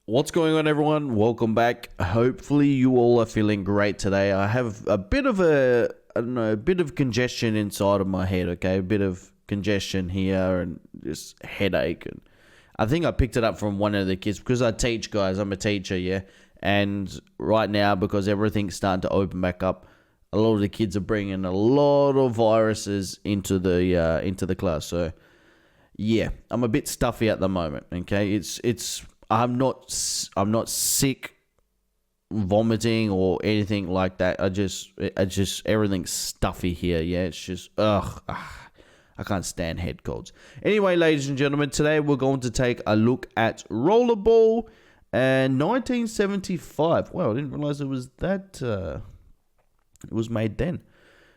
What's going on, everyone? Welcome back. Hopefully you all are feeling great today. I have a bit of a bit of congestion inside of my head, okay? A bit of congestion here and just headache. And I think I picked it up from one of the kids because I teach, guys. I'm a teacher, yeah? And right now, because everything's starting to open back up, a lot of the kids are bringing a lot of viruses into the class. So, yeah, I'm a bit stuffy at the moment, okay? I'm not sick, vomiting or anything like that. I just everything's stuffy here. Yeah, it's just I can't stand head colds. Anyway, ladies and gentlemen, today we're going to take a look at Rollerball and 1975. Wow, I didn't realize it was that. It was made then.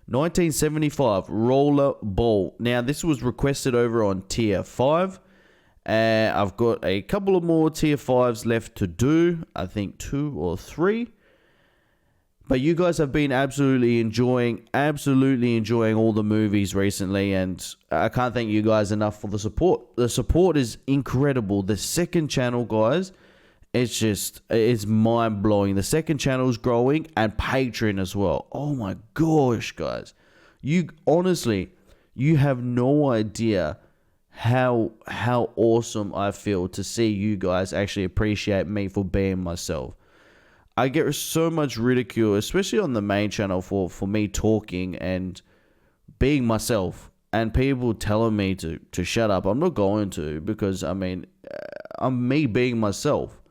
1975 Rollerball. Now this was requested over on Tier 5. I've got a couple of more Tier 5s left to do. I think 2 or 3. But you guys have been absolutely enjoying all the movies recently. And I can't thank you guys enough for the support. The support is incredible. The second channel, guys, it's mind-blowing. The second channel is growing and Patreon as well. Oh my gosh, guys. You have no idea how awesome I feel to see you guys actually appreciate me for being myself. I get so much ridicule, especially on the main channel, for me talking and being myself, and people telling me to shut up. I'm not going to, because I'm me being myself,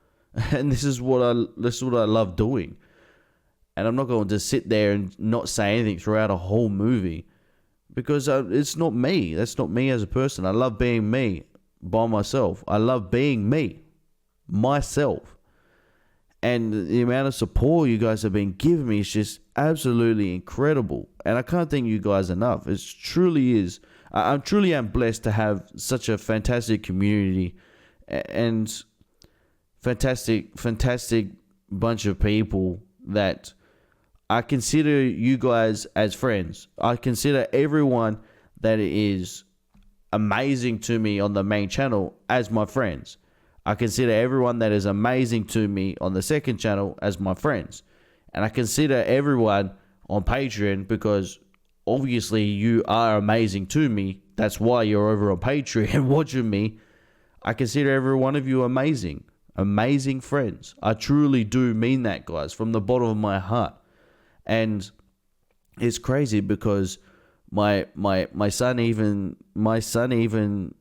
and this is what I love doing. And I'm not going to sit there and not say anything throughout a whole movie. Because it's not me. That's not me as a person. I love being me by myself. I love being me, myself. And the amount of support you guys have been giving me is just absolutely incredible. And I can't thank you guys enough. It truly is. I truly am blessed to have such a fantastic community and fantastic bunch of people that I consider you guys as friends. I consider everyone that is amazing to me on the main channel as my friends. I consider everyone that is amazing to me on the second channel as my friends. And I consider everyone on Patreon, because obviously you are amazing to me. That's why you're over on Patreon watching me. I consider every one of you amazing. Amazing friends. I truly do mean that, guys, from the bottom of my heart. And it's crazy because my son even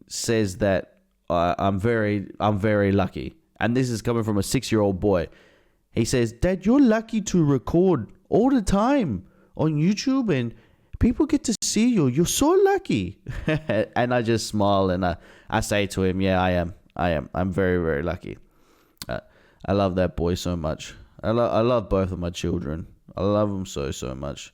says that I'm very lucky, and this is coming from a 6-year-old boy. He says, "Dad, you're lucky to record all the time on YouTube, and people get to see you. You're so lucky." And I just smile and I say to him, "Yeah, I am. I'm very, very lucky." I love that boy so much. I love both of my children. I love them so much.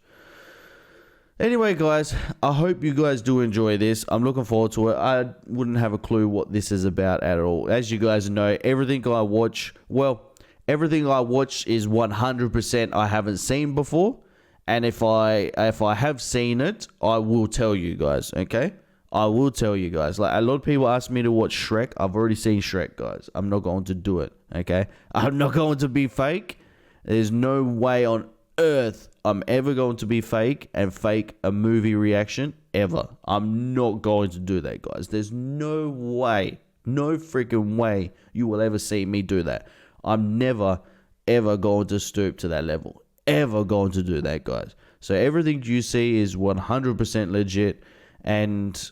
Anyway, guys, I hope you guys do enjoy this. I'm looking forward to it. I wouldn't have a clue what this is about at all. As you guys know, everything I watch is 100% I haven't seen before. And if I have seen it, I will tell you guys, okay? I will tell you guys. Like, a lot of people ask me to watch Shrek. I've already seen Shrek, guys. I'm not going to do it, okay? I'm not going to be fake. There's no way on earth I'm ever going to be fake and fake a movie reaction, ever. I'm not going to do that, guys. There's no way, no freaking way you will ever see me do that. I'm never, ever going to stoop to that level. Ever going to do that, guys. So everything you see is 100% legit. And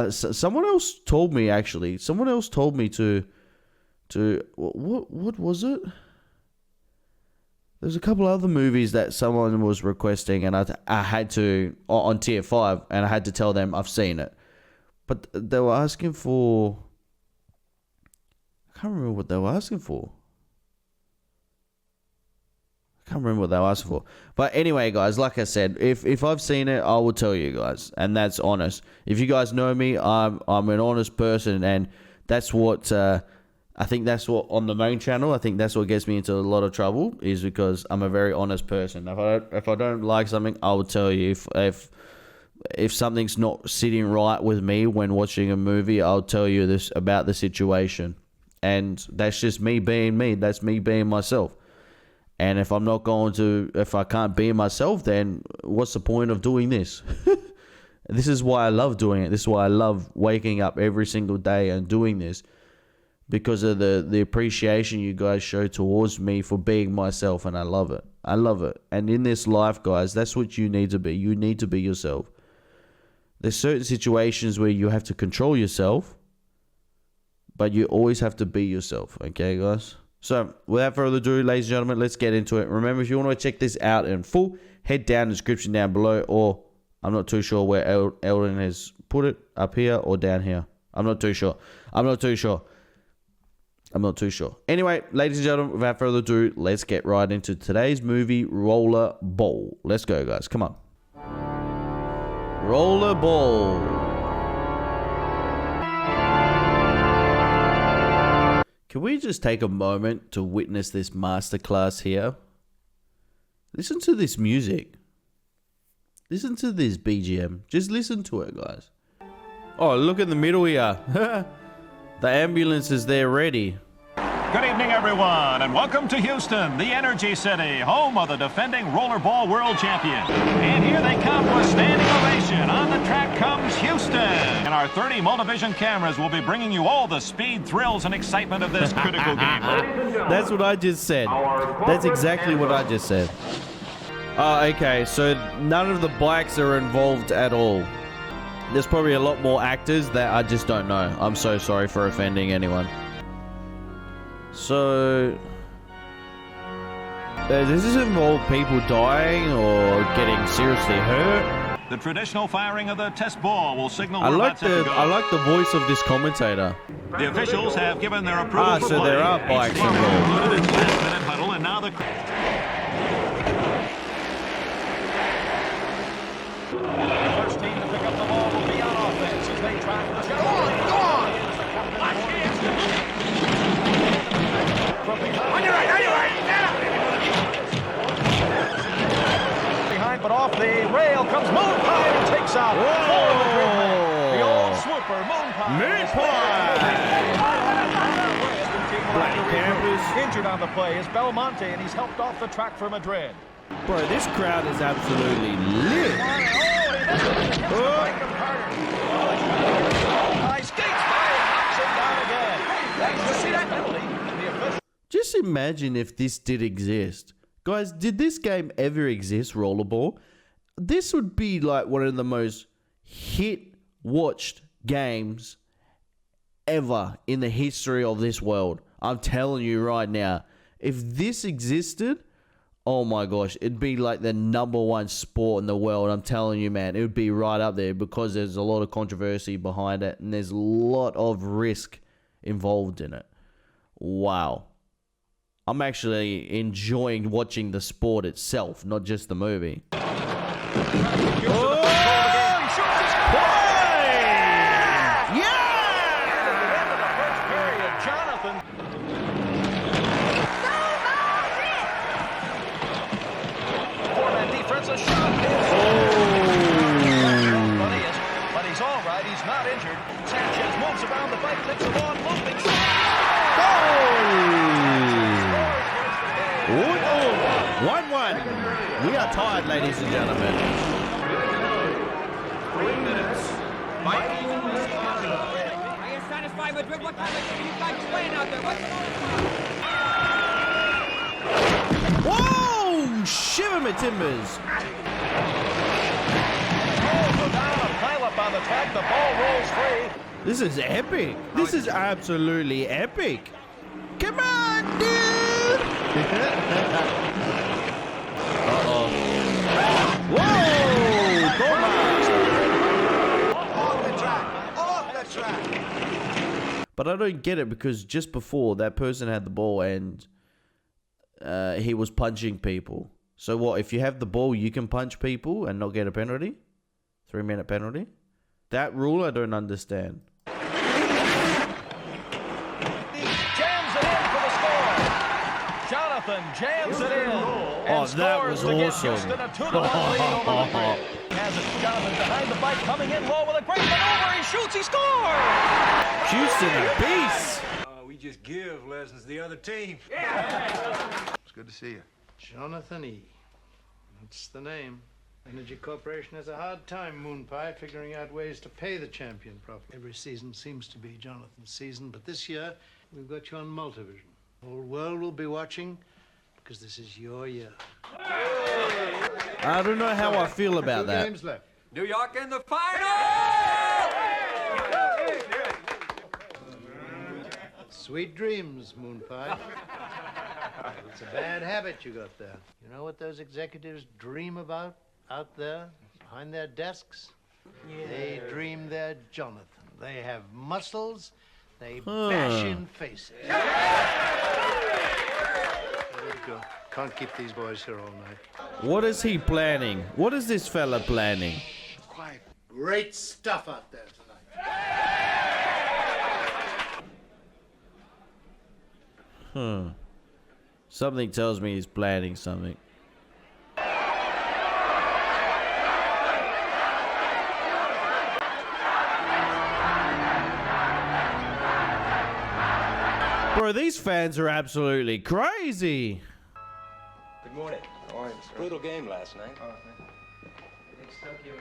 someone else told me, actually. Someone else told me to what was it? There's a couple other movies that someone was requesting, and I had to, on Tier 5, and I had to tell them I've seen it. But they were asking for, I can't remember what they were asking for. But anyway, guys, like I said, if I've seen it, I will tell you guys, and that's honest. If you guys know me, I'm an honest person, and that's what I think that's what, on the main channel, I think that's what gets me into a lot of trouble, is because I'm a very honest person. If I don't like something, I will tell you. If something's not sitting right with me when watching a movie, I'll tell you this about the situation. And that's just me being me. That's me being myself. And if I can't be myself, then what's the point of doing this? This is why I love doing it. This is why I love waking up every single day and doing this. Because of the appreciation you guys show towards me for being myself. And I love it. I love it. And in this life, guys, that's what you need to be. You need to be yourself. There's certain situations where you have to control yourself, but you always have to be yourself. Okay, guys? So, without further ado, ladies and gentlemen, let's get into it. Remember, if you want to check this out in full, head down in the description down below, or I'm not too sure where Eldon has put it, up here or down here. I'm not too sure. Anyway, ladies and gentlemen, without further ado, let's get right into today's movie, Rollerball. Let's go, guys. Come on. Rollerball. Can we just take a moment to witness this masterclass here? Listen to this music. Listen to this BGM. Just listen to it, guys. Oh, look in the middle here. The ambulance is there ready. Good evening, everyone, and welcome to Houston, the Energy City, home of the defending Rollerball World Champion. And here they come with standing ovation. On the track comes Houston. And our 30 Multivision cameras will be bringing you all the speed, thrills, and excitement of this critical game. That's what I just said. That's exactly what I just said. Oh, okay, so none of the bikes are involved at all. There's probably a lot more actors that I just don't know. I'm so sorry for offending anyone. So, does this involve people dying or getting seriously hurt? The traditional firing of the test ball will signal I like the voice of this commentator. The officials have given their approval for so play. There are bikes involved. Included its last-minute huddle, and now the first team to pick up the ball will be on offense as they try to go on. On your right, behind, but off the rail comes Moon Pie and takes out the old swooper, Moon Pie. Black Campus injured on the play is Belmonte, and he's helped off the track for Madrid. Bro, this crowd is absolutely lit. Just imagine if this did exist. Guys, did this game ever exist, Rollerball? This would be like one of the most hit-watched games ever in the history of this world. I'm telling you right now. If this existed, oh my gosh, it'd be like the #1 sport in the world. I'm telling you, man, it would be right up there because there's a lot of controversy behind it and there's a lot of risk involved in it. Wow. I'm actually enjoying watching the sport itself, not just the movie. Oh! But he's all right. He's not injured. Sanchez moves around the bike, takes a long looping shot. 1-1. We are tied, ladies and gentlemen. 3 minutes. Are you satisfied with what kind of you guys playing out there? Whoa! Shiver my timbers. On the tag, the ball rolls free. This is epic. This is absolutely epic. Come on, dude. Uh-oh. Whoa! Off the track. But I don't get it because just before that person had the ball and he was punching people. So what, if you have the ball, you can punch people and not get a penalty? 3-minute penalty? That rule I don't understand. Jams it in for the score. Jonathan jams it in. Oh, that was awesome. Has it. Jonathan behind the bike, coming in low with a great maneuver. He shoots, he scores! Houston, a beast. We just give lessons to the other team. It's good to see you. Jonathan E. That's the name. Energy Corporation has a hard time, Moon Pie, figuring out ways to pay the champion properly. Every season seems to be Jonathan's season, but this year we've got you on Multivision. The whole world will be watching because this is your year. I don't know how I feel about Two that. games left. New York in the final! Sweet dreams, Moon Pie. It's a bad habit you got there. You know what those executives dream about out there behind their desks? Yeah. They dream they're Jonathan. They have muscles. They bash in faces. Let it go. Can't keep these boys here all night. What is he planning? What is this fella planning? Quiet. Great stuff out there tonight. Something tells me he's planning something. Bro, these fans are absolutely crazy. Good morning. How are you, sir? Brutal game last night. Oh, thank you. They stuck you in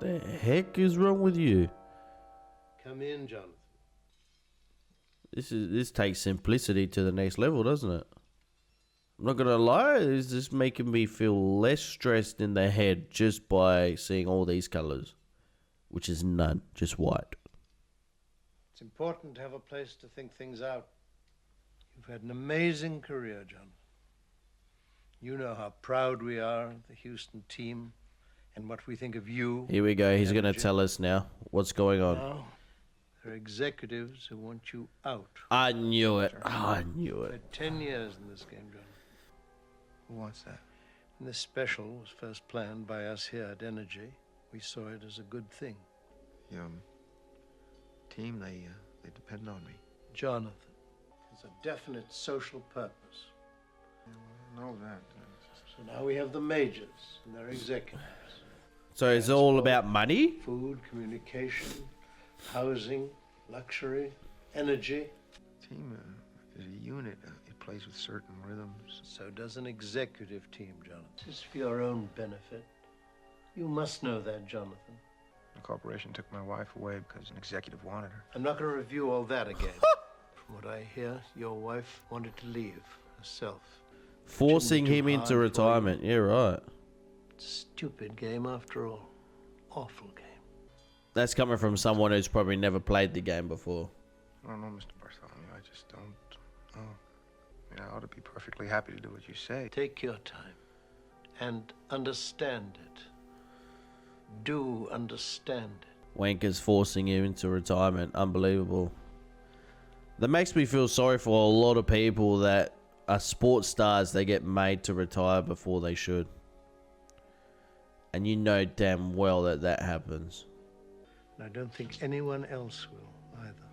the semifinals. The heck is wrong with you? Come in, Jonathan. This takes simplicity to the next level, doesn't it? I'm not gonna lie, it's just making me feel less stressed in the head just by seeing all these colors, which is none, just white. It's important to have a place to think things out. You've had an amazing career, Jonathan. You know how proud we are of the Houston team and what we think of you. Here we go. He's and gonna Jim. tell us now what's going on. Now, there are executives who want you out. I knew it. I knew For it. 10 years in this game, Jonathan. Who wants that? And this special was first planned by us here at Energy. We saw it as a good thing. The team, they depend on me. Jonathan has a definite social purpose. I know that. So now we have the majors and their executives. So it's all about money? Food, communication, housing, luxury, energy. Team is a unit. It plays with certain rhythms. So does an executive team, Jonathan. This is for your own benefit. You must know that, Jonathan. The corporation took my wife away because an executive wanted her. I'm not going to review all that again. From what I hear, your wife wanted to leave herself. Forcing Too him hard into for you. retirement. Yeah, right. Stupid game after all. Awful game. That's coming from someone who's probably never played the game before. I don't know, Mr. Bartholomew. I just don't know. I mean, I ought to be perfectly happy to do what you say. Take your time and understand it. Do understand it. Wanker's forcing him into retirement. Unbelievable. That makes me feel sorry for a lot of people that are sports stars. They get made to retire before they should. And you know damn well that that happens. And I don't think anyone else will either.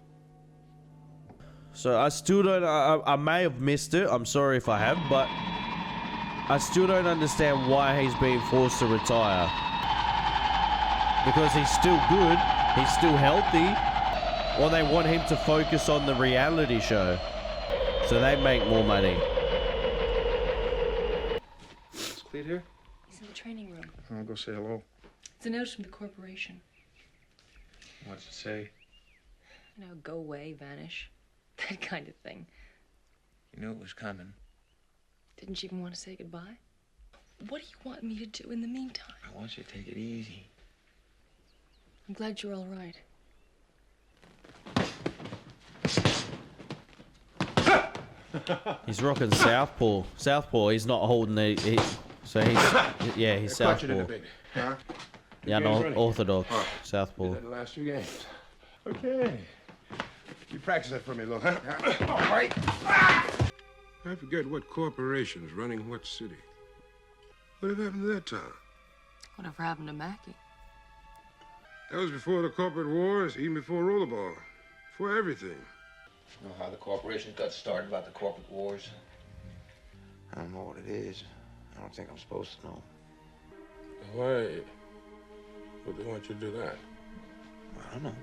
So I still don't... I may have missed it. I'm sorry if I have. But I still don't understand why he's being forced to retire. Because he's still good. He's still healthy. Or they want him to focus on the reality show. So they make more money. Is Clete here? He's in the training room. I'll go say hello. It's a note from the corporation. What's it say? You know, go away, vanish. That kind of thing. You knew it was coming. Didn't you even want to say goodbye? What do you want me to do in the meantime? I want you to take it easy. I'm glad you're all right. He's rocking southpaw. Southpaw. He's not holding the... so he's... Yeah, he's Caught you in southpaw. a bit, huh? Yeah, games no, running? orthodox. Oh. Southpaw. Did that the last 2 games. Okay. You practice that for me, Lil, huh? All right. I forget what corporation's running what city. Whatever happened to that town? Whatever happened to Mackie? That was before the corporate wars, even before Rollerball. Before everything. You know how the corporation got started about the corporate wars? I don't know what it is. I don't think I'm supposed to know. Why would they want you to do that? I don't know.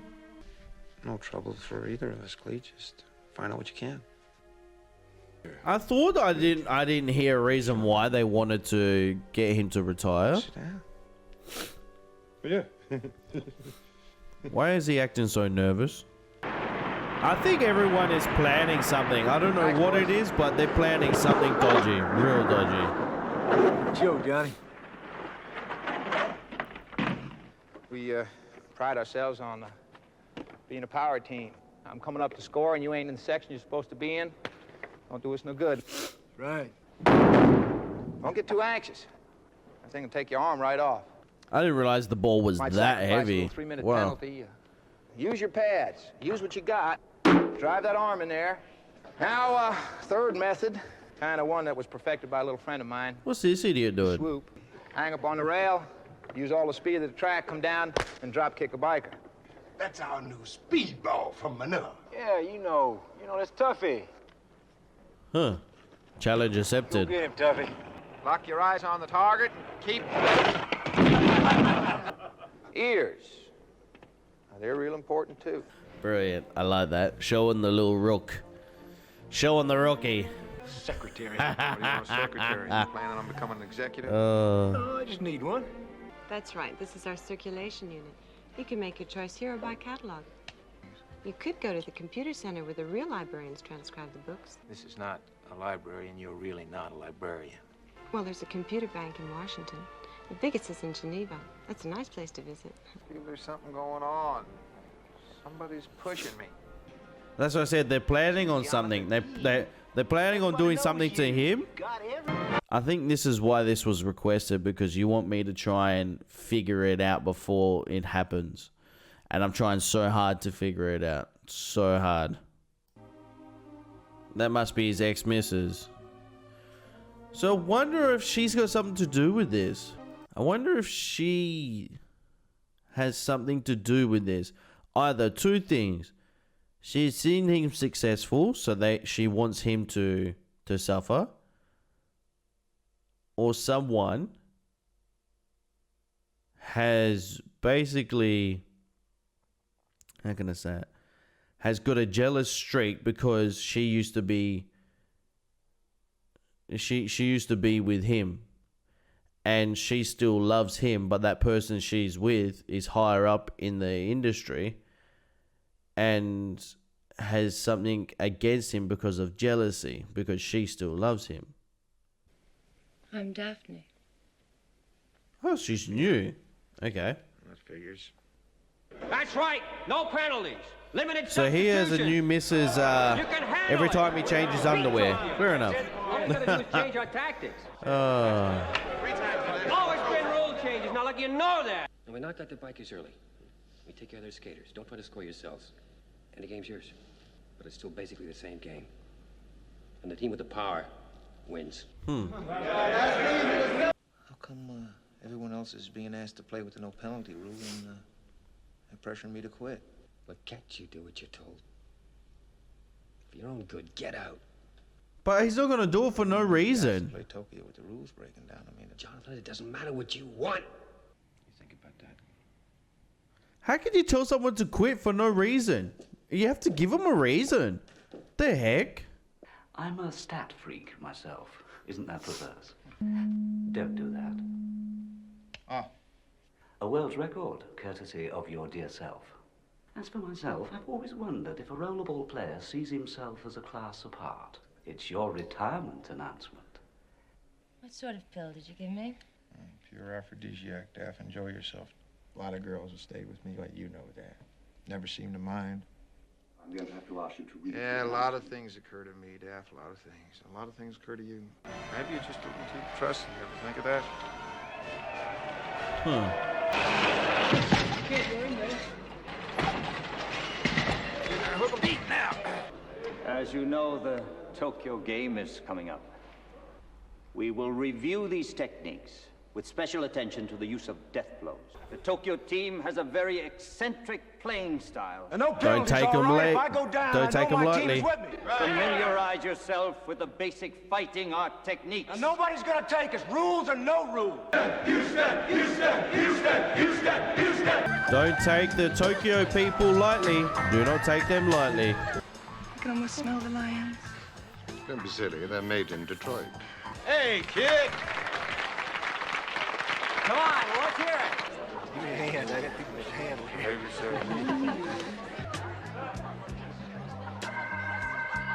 No trouble for either of us, Clee. Just find out what you can. I thought I didn't hear a reason why they wanted to get him to retire. Sit down. Yeah. Why is he acting so nervous? I think everyone is planning something. I don't know what it is, but they're planning something dodgy, real dodgy. Joe, Johnny. We pride ourselves on being a power team. I'm coming up to score, and you ain't in the section you're supposed to be in. Don't do us no good. Right. Don't get too anxious. That thing will take your arm right off. I didn't realize the ball was Might that sacrifice a heavy. little 3-minute Wow. penalty. Use your pads. Use what you got. Drive that arm in there. Now, third method, kind of one that was perfected by a little friend of mine. What's this idiot doing? Swoop. Hang up on the rail. Use all the speed of the track. Come down and drop kick a biker. That's our new speedball from Manila. Yeah, you know that's Tuffy. Huh. Challenge accepted. Get him, Tuffy. Lock your eyes on the target and keep ears. Now, they're real important too. Brilliant. I like that. Showing the little rook. Showing the rookie. Secretary. What do you want a secretary? You planning on becoming an executive? I just need one. That's right. This is our circulation unit. You can make your choice here or by catalog. You could go to the computer center where the real librarians transcribe the books. This is not a library, and you're really not a librarian. Well, there's a computer bank in Washington. The biggest is in Geneva. That's a nice place to visit. I feel there's something going on. Somebody's pushing me. That's what I said. They're planning on something. They're planning on doing something to him. I think this is why this was requested, because you want me to try and figure it out before it happens. And I'm trying so hard to figure it out. So hard. That must be his ex-missus. So I wonder if she's got something to do with this. I wonder if she has something to do with this. Either two things. She's seen him successful, so she wants him to suffer. Or someone has basically, how can I say it, has got a jealous streak because she used to be with him, and she still loves him, but that person she's with is higher up in the industry and has something against him because of jealousy, because she still loves him. I'm Daphne. Oh, she's new. Okay. That figures. That's right. No penalties. Limited So he has a new missus every time he changes underwear. Fair enough. All we gotta do is change our tactics. Oh. Always been rule changes. Now, like you know that. And we knocked out the bikers early. We take care of their skaters. Don't try to score yourselves. And the game's yours. But it's still basically the same game. And the team with the power wins. How come everyone else is being asked to play with the no penalty rule and they're pressuring me to quit? What can't you do what you're told? For your own good, get out. But he's not going to do it for no reason. Play Tokyo with the rules breaking down. I mean, Jonathan, it doesn't matter what you want. You think about that. How can you tell someone to quit for no reason? You have to give them a reason. The heck? I'm a stat freak myself. Isn't that perverse? Don't do that. Oh. A world record, courtesy of your dear self. As for myself, I've always wondered if a rollerball player sees himself as a class apart. It's your retirement announcement. What sort of pill did you give me? Pure aphrodisiac, Daff. Enjoy yourself. A lot of girls have stayed with me, like you know that. Never seem to mind. I'm going to have to ask you to read. Yeah, a lot of things occur to me, Daff. A lot of things. A lot of things occur to you. Maybe you just didn't keep trusting. You ever think of that? Hook 'em deep now. As you know, the Tokyo game is coming up. We will review these techniques with special attention to the use of death blows. The Tokyo team has a very eccentric playing style. And no Don't penalties, take all him right? late. If I go down, Don't I take know him my lightly. team is with me. Familiarize yourself with the basic fighting art techniques. And nobody's gonna take us. Rules or no rules. Houston, Houston, Houston, Houston, Houston. Don't take the Tokyo people lightly. Do not take them lightly. I can almost smell the lions. Don't be silly. They're made in Detroit. Hey, kid. Come on, let's hear it. Give me a hand. I got to think of hand here.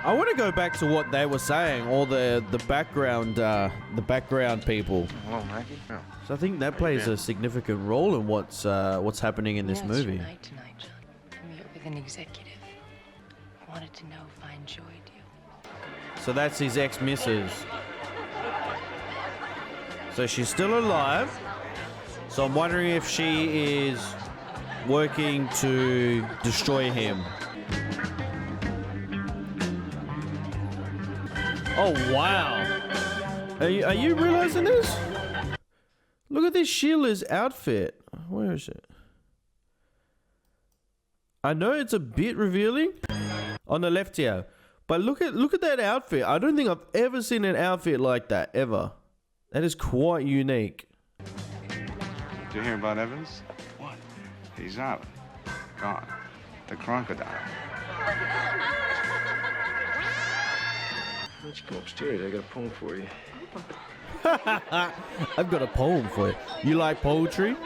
I want to go back to what they were saying, all the background people. Hello, Mikey. Oh. So I think that plays a significant role in what's happening in this It's movie. your night tonight, John. I'm here with an executive. I wanted to know if I enjoyed you. So that's his ex-missus. So she's still alive. So I'm wondering if she is working to destroy him. Oh, wow. Are you realizing this? Look at this Sheila's outfit. Where is it? I know it's a bit revealing on the left here, but look at that outfit. I don't think I've ever seen an outfit like that, ever. That is quite unique. Did you hear about Evans? What? He's out. Gone. The crocodile. Why don't you come upstairs? I got a poem for you. I've got a poem for you. You like poetry?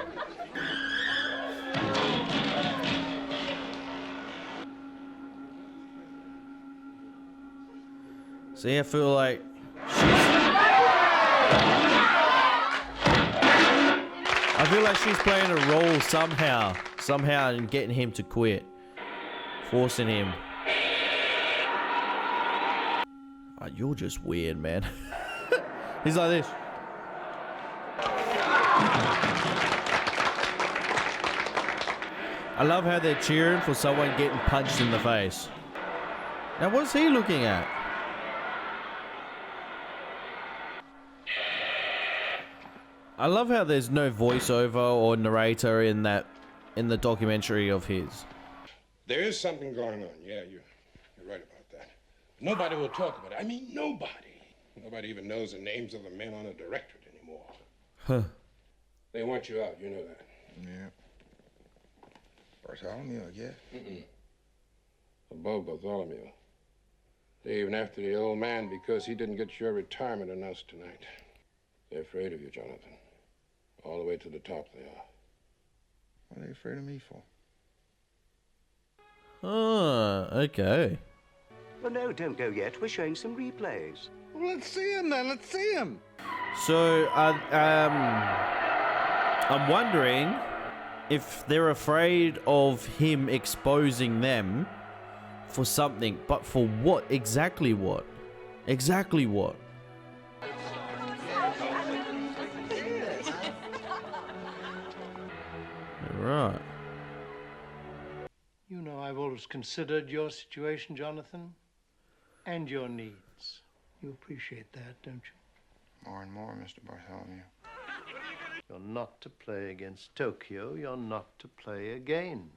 See, I feel like she's playing a role somehow in getting him to quit, forcing him. Oh, you're just weird, man. He's like this. I love how they're cheering for someone getting punched in the face. Now, what's he looking at? I love how there's no voiceover or narrator in the documentary of his. There is something going on. Yeah, you're right about that. Nobody will talk about it. I mean, nobody. Nobody even knows the names of the men on the directorate anymore. Huh. They want you out, you know that. Yeah. Bartholomew, I guess. Above Bartholomew. They're even after the old man because he didn't get your retirement announced tonight. They're afraid of you, Jonathan. All the way to the top they are. What are they afraid of me for? Oh, okay. Well, no, don't go yet. We're showing some replays. Well, let's see him then. Let's see him. So, I'm wondering if they're afraid of him exposing them for something, but for what? Exactly what? Exactly what? Right. You know, I've always considered your situation, Jonathan, and your needs. You appreciate that, don't you? More and more, Mr. Bartholomew. You're not to play against Tokyo. You're not to play again.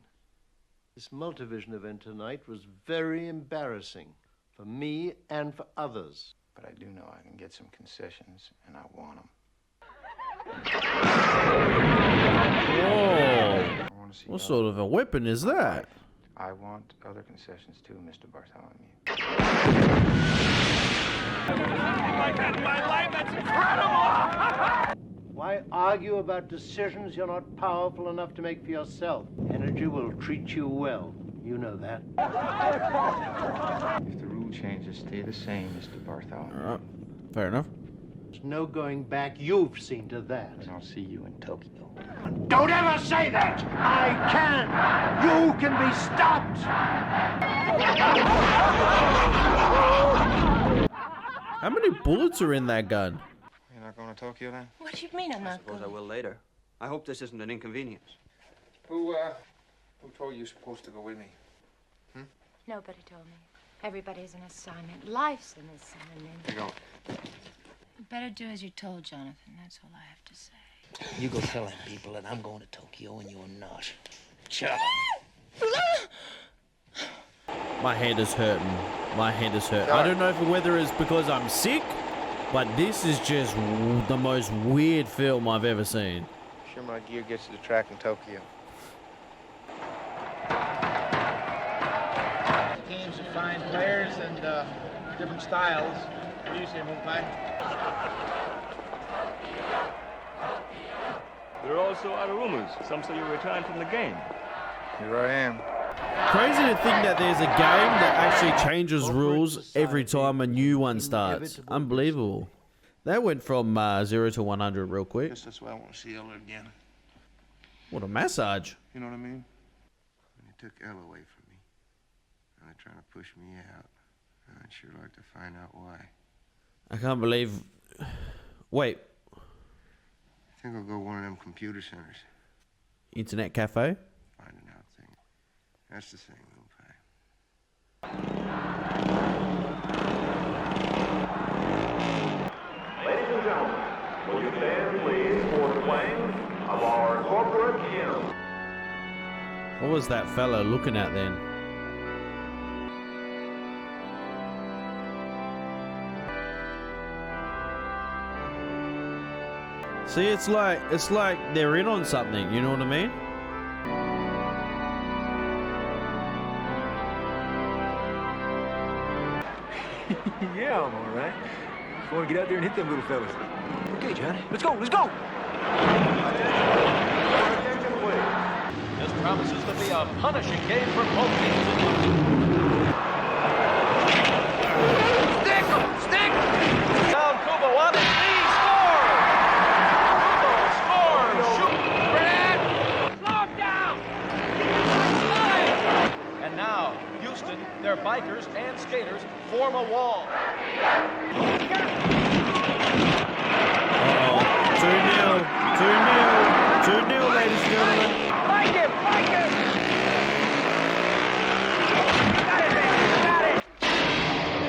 This Multivision event tonight was very embarrassing for me and for others. But I do know I can get some concessions, and I want them. Whoa. What sort of a weapon is that? I want other concessions too, Mr. Bartholomew. My life, that's incredible! Why argue about decisions you're not powerful enough to make for yourself? Energy will treat you well. You know that. If the rule changes stay the same, Mr. Bartholomew. Fair enough. There's no going back. You've seen to that. And I'll see you in Tokyo. Don't ever say that! I can! You can be stopped! How many bullets are in that gun? You're not going to Tokyo then? What do you mean I'm not Suppose going? I will later. I hope this isn't an inconvenience. Who told you you're supposed to go with me? Nobody told me. Everybody's an assignment. Life's an assignment. You don't. Better do as you're told, Jonathan. That's all I have to say. You go tell them people that I'm going to Tokyo and you're not. Shut up. My head is hurting. My head is hurting. I don't know whether it's because I'm sick, but this is just the most weird film I've ever seen. Sure my gear gets to the track in Tokyo. Teams of fine players and different styles. What do you say, Moonpie? There are also other rumors. Some say you retired from the game. Here I am. Crazy to think that there's a game that actually changes rules every time a new one starts. Unbelievable. That went from 0 to 100 real quick. Guess that's why I want to see Ella again. What a massage. You know what I mean? When they took Ella away from me, and they're trying to push me out, I'd sure like to find out why. I can't believe... Wait. I think I'll go to one of them computer centers. Internet cafe? Finding out things. That's the thing, Moonpie. Ladies and gentlemen, will you stand please for the playing of our corporate hymn? What was that fella looking at then? See, it's like they're in on something, you know what I mean? Yeah, I'm all right. Just want to get out there and hit them little fellas. Okay, Johnny. Let's go. Let's go. This promises to be a punishing game for both teams. Stick! Down Kubo on his knee, score! Kubo scores! Shoot! Brad! Slow him down! And now, Houston, their bikers and skaters form a wall. Uh-oh. 2-0, ladies and gentlemen. Mike him!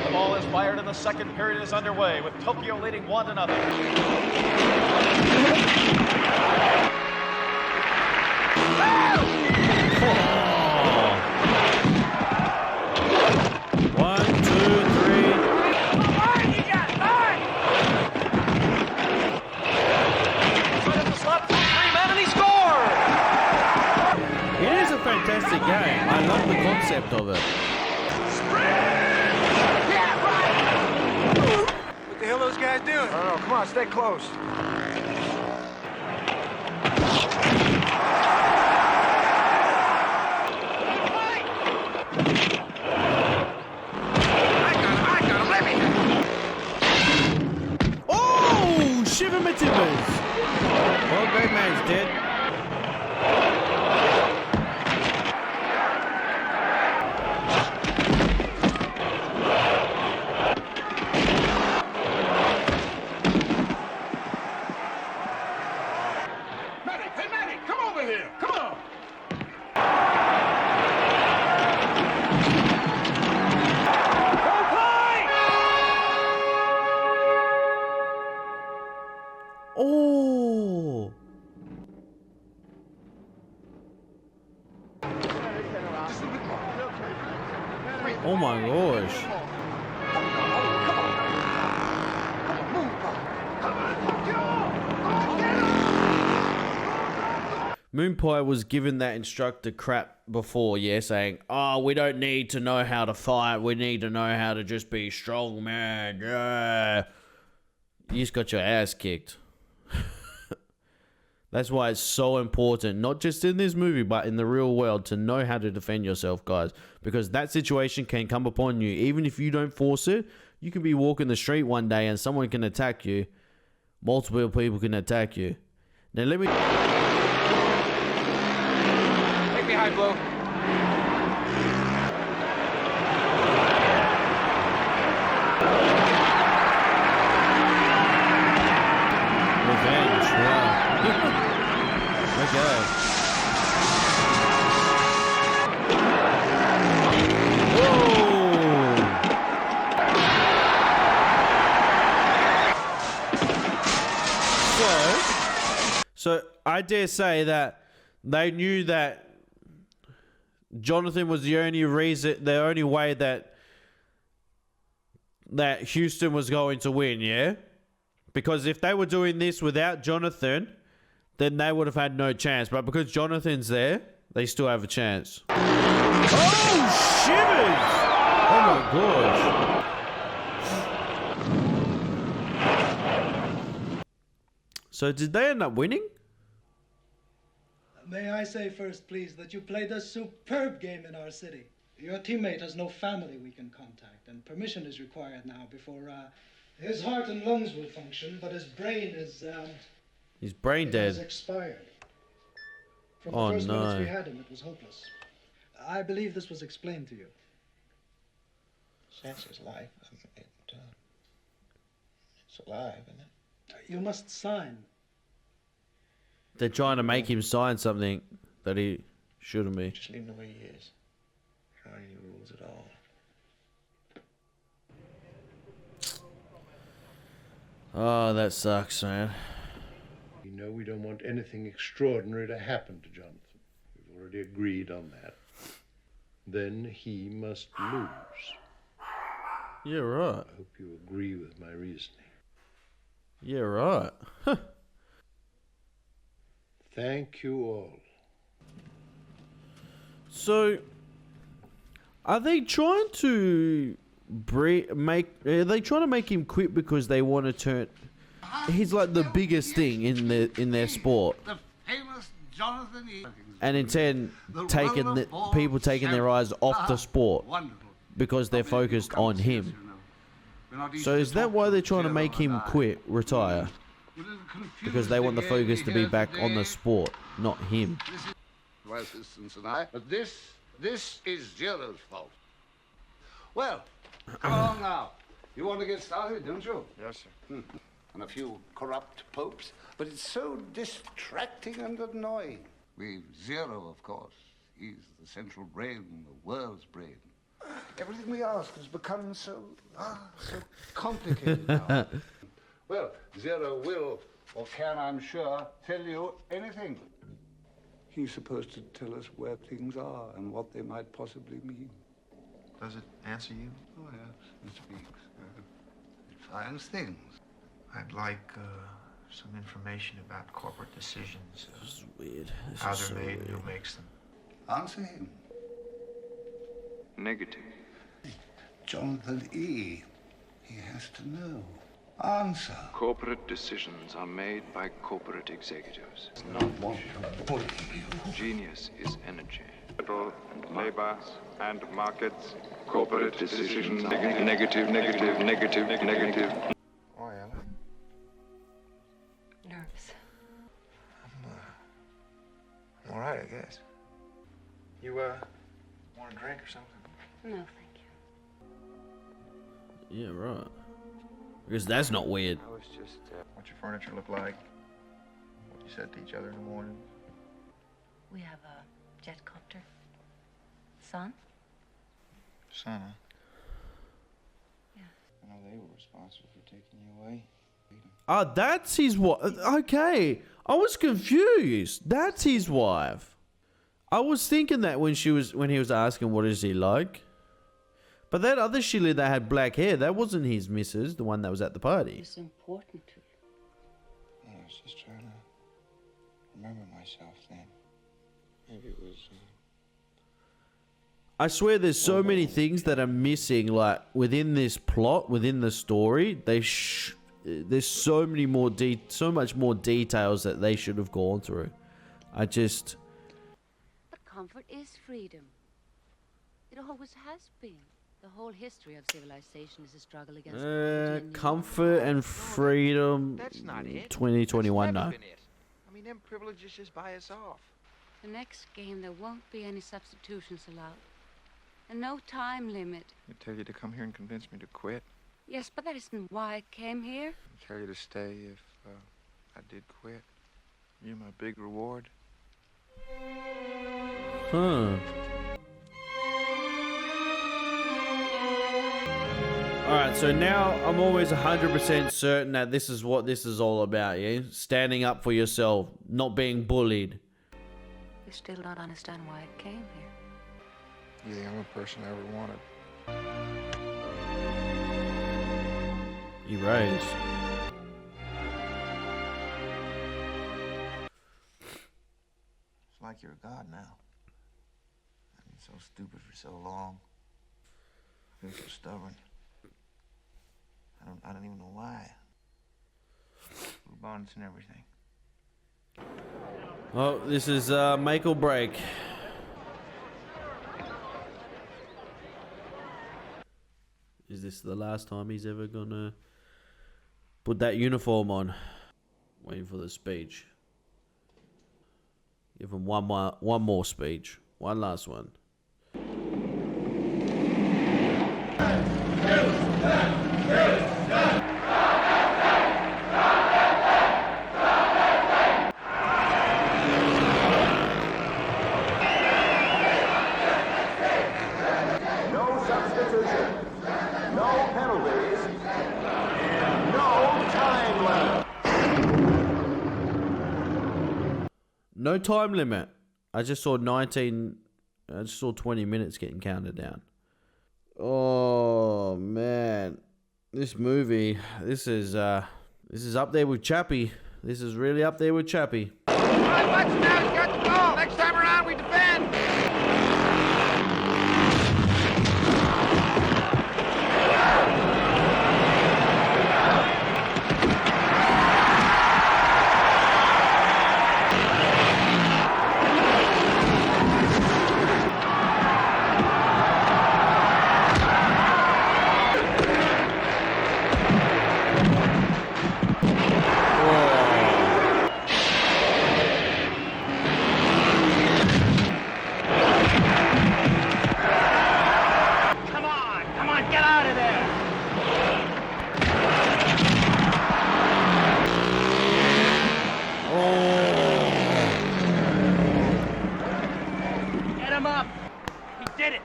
The ball is fired and the second period is underway with Tokyo leading 1-0. Fantastic game. I love the concept of it. What the hell are those guys doing? I don't know. Come on, stay close. Oh, shiver my timbers. Well, great man's dead. Oh! Oh my gosh. Moonpie was given that instructor crap before, yeah, saying, oh, we don't need to know how to fight, we need to know how to just be strong, man, yeah. You just got your ass kicked. That's why it's so important, not just in this movie, but in the real world, to know how to defend yourself, guys. Because that situation can come upon you. Even if you don't force it, you can be walking the street one day and someone can attack you. Multiple people can attack you. Now let me... Take me high, Blue. Revenge, wow. Okay. Whoa! So I dare say that they knew that Jonathan was the only way that Houston was going to win, yeah? Because if they were doing this without Jonathan, then they would have had no chance. But because Jonathan's there, they still have a chance. Oh, shivers! Oh my god. So did they end up winning? May I say first, please, that you played a superb game in our city. Your teammate has no family we can contact, and permission is required now before his heart and lungs will function, but his brain is... He's brain has dead. expired. From Oh, the first minutes no. we had him, it was hopeless. I believe this was explained to you. That's his life. It's alive, isn't it? You must sign. They're trying to make him sign something that he shouldn't be. Just leave him the way he is. Not any rules at all. Oh, that sucks, man. You know we don't want anything extraordinary to happen to Jonathan. We've already agreed on that. Then he must lose. Yeah, right. I hope you agree with my reasoning. Yeah, right. Thank you all. So, are they trying to are they trying to make him quit because they want to turn? He's like the biggest thing in their sport, The famous Jonathan E. and instead people taking their eyes off the sport because they're focused on him. So is that why they're trying to make him quit, retire? Because they want the focus to be back on the sport, not him. My assistants and I, but this is Zero's fault. Well, come along now. You want to get started, don't you? Yes, sir. And a few corrupt popes, but it's so distracting and annoying. We've Zero, of course. He's the central brain, the world's brain. Everything we ask has become so complicated now. Well, Zero will, or can, I'm sure, tell you anything. He's supposed to tell us where things are and what they might possibly mean. Does it answer you? Oh, yes, it speaks. It finds things. I'd like some information about corporate decisions. This is weird. How they're made and who makes them. Answer him. Negative. Jonathan E. He has to know. Answer. Corporate decisions are made by corporate executives. Not want to bully you. Genius is energy. Capital and labor and markets. Corporate decisions are negative. Why, Ella? Nervous. I'm all right, I guess. You, want a drink or something? No, thank Yeah, right. Because that's not weird. I was just, what your furniture look like, what you said to each other in the morning. We have a jet copter. Son? Son, huh? Yeah. I know they were responsible for taking you away. Ah, that's his wife. Okay, I was confused. That's his wife. I was thinking that when he was asking what is he like. But that other Shilly that had black hair, that wasn't his missus, the one that was at the party. It's important to you. I was just trying to remember myself then. Maybe it was... I swear there's so many things that are missing, like, within this plot, within the story. There's so much more details that they should have gone through. But comfort is freedom. It always has been. The whole history of civilization is a struggle against poverty and Comfort and freedom. That's not it. 2021, That's no. never been it. I mean, them privileges just buy us off. the next game there won't be any substitutions allowed. And no time limit. I tell you to come here and convince me to quit. Yes, but that isn't why I came here. I tell you to stay if I did quit. You're my big reward. Huh. Alright, so now I'm always 100% certain that this is what this is all about, yeah? Standing up for yourself, not being bullied. You still don't understand why I came here. You're the only person I ever wanted. Erase. It's like you're a god now. I've been so stupid for so long. I feel so stubborn. I don't even know why. Blue bonnets and everything. Oh, this is make or break. Is this the last time he's ever gonna put that uniform on? Waiting for the speech. Give him one more speech. One last one. No substitutions, no penalties, and no time limit. No time limit. I just saw 20 minutes getting counted down. Oh man. This movie, this is up there with Chappie. This is really up there with Chappie. All right, watch now. He's got the ball. Next time around, we defend. Come on, get out of there. Get him up. He did it.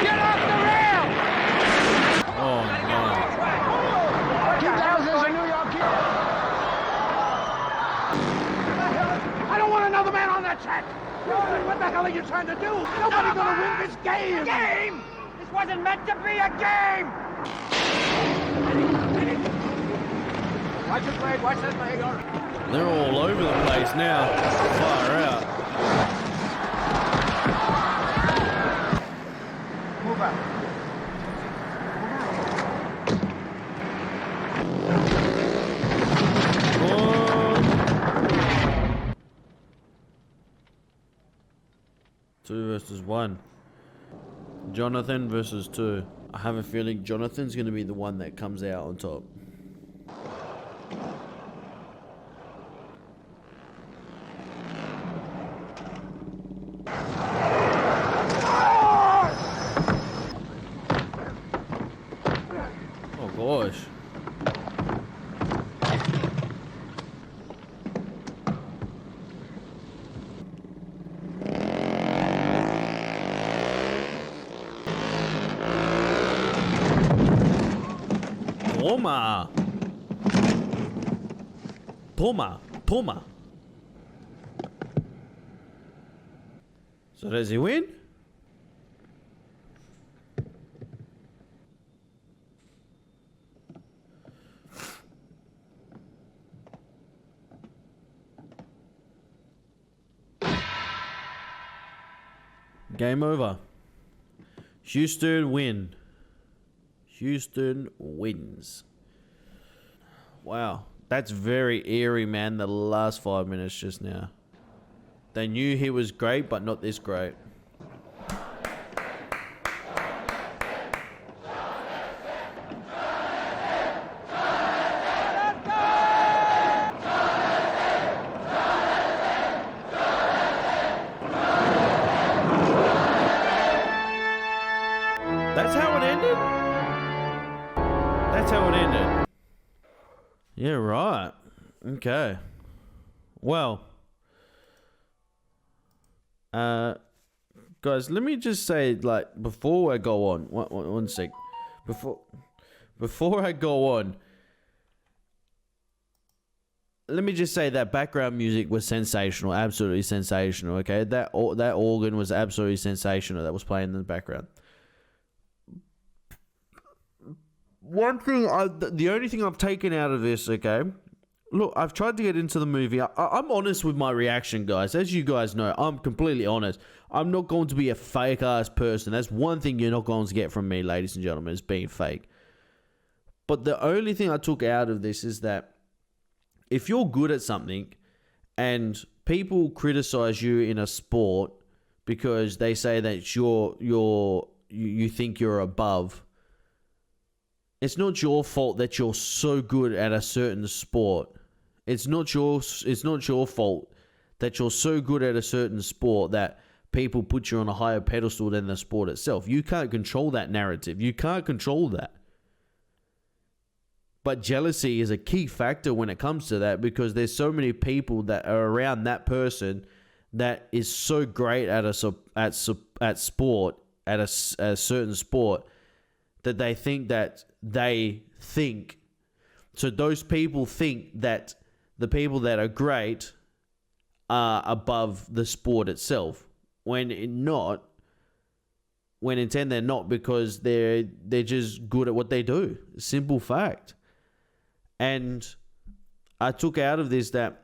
Get off the rail. Oh no. 2000 is a New York kid. I don't want another man on that track. What the hell are you trying to do? Nobody's gonna win this game. Game? This wasn't meant to be a game! Watch his leg, watch that leg. All right. They're all over the place now. Far out. Move out. Two versus one. Jonathan versus two. I have a feeling Jonathan's going to be the one that comes out on top. Oh gosh. Toma. Toma. Toma. So does he win? Game over. Houston win. Houston wins. Wow. That's very eerie, man, the last 5 minutes just now. They knew he was great, but not this great. That's how it ended? That's how it ended. Yeah, right. Okay. Well, got Guys, let me just say, like, before I go on, one sec. Before I go on, let me just say that background music was sensational, absolutely sensational, okay? That organ was absolutely sensational that was playing in the background. One thing, the only thing I've taken out of this, okay? Look, I've tried to get into the movie. I'm honest with my reaction, guys. As you guys know, I'm completely honest. I'm not going to be a fake-ass person. That's one thing you're not going to get from me, ladies and gentlemen, is being fake. But the only thing I took out of this is that if you're good at something and people criticize you in a sport because they say that you think you're above, it's not your fault that you're so good at a certain sport. It's not your fault that you're so good at a certain sport that people put you on a higher pedestal than the sport itself. You can't control that narrative. You can't control that. But jealousy is a key factor when it comes to that, because there's so many people that are around that person that is so great at sport, at a certain sport, that they think so those people think that the people that are great are above the sport itself, when in intent they're not, because they're just good at what they do. Simple fact. And I took out of this that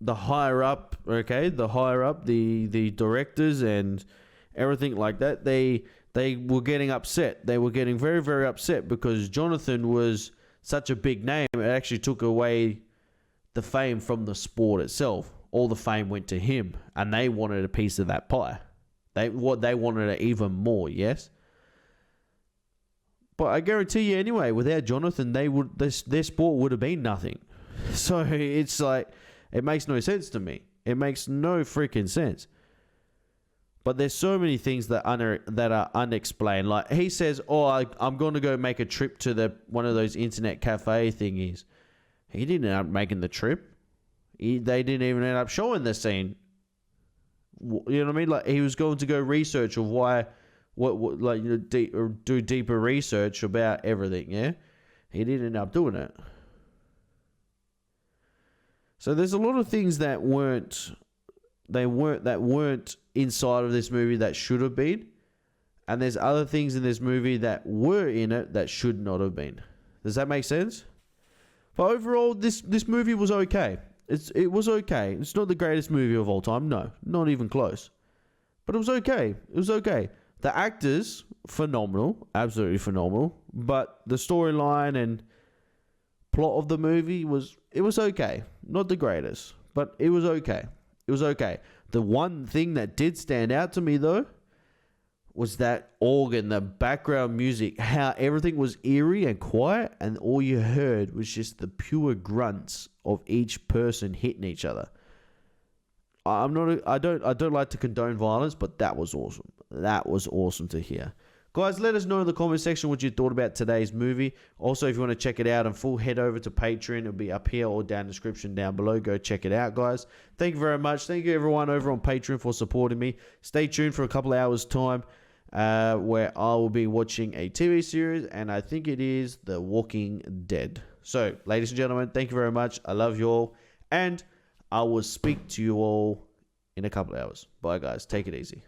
the higher up, the directors and everything like that, they were getting upset. They were getting very, very upset because Jonathan was such a big name. It actually took away the fame from the sport itself. All the fame went to him, and they wanted a piece of that pie. They wanted it even more, yes? But I guarantee you anyway, without Jonathan, their sport would have been nothing. So it's like, it makes no sense to me. It makes no freaking sense. But there's so many things that are unexplained. Like, he says, I'm going to go make a trip to one of those internet cafe thingies. He didn't end up making the trip. They didn't even end up showing the scene. You know what I mean? Like, he was going to go research of why... do deeper research about everything, yeah? He didn't end up doing it. So there's a lot of things that weren't inside of this movie that should have been, and there's other things in this movie that were in it that should not have been. Does that make sense? But overall, this movie was okay. It was okay. It's not the greatest movie of all time, no, not even close. But it was okay. It was okay. The actors, phenomenal, absolutely phenomenal. But the storyline and plot of the movie was okay. Not the greatest, but it was okay. It was okay. The one thing that did stand out to me, though, was that organ, the background music, how everything was eerie and quiet, and all you heard was just the pure grunts of each person hitting each other. I don't like to condone violence, but that was awesome. That was awesome to hear. Guys, let us know in the comment section what you thought about today's movie. Also, if you want to check it out in full, head over to Patreon. It'll be up here or down in the description down below. Go check it out, guys. Thank you very much. Thank you, everyone, over on Patreon for supporting me. Stay tuned for a couple of hours' time where I will be watching a TV series, and I think it is The Walking Dead. So, ladies and gentlemen, thank you very much. I love you all, and I will speak to you all in a couple of hours. Bye, guys. Take it easy.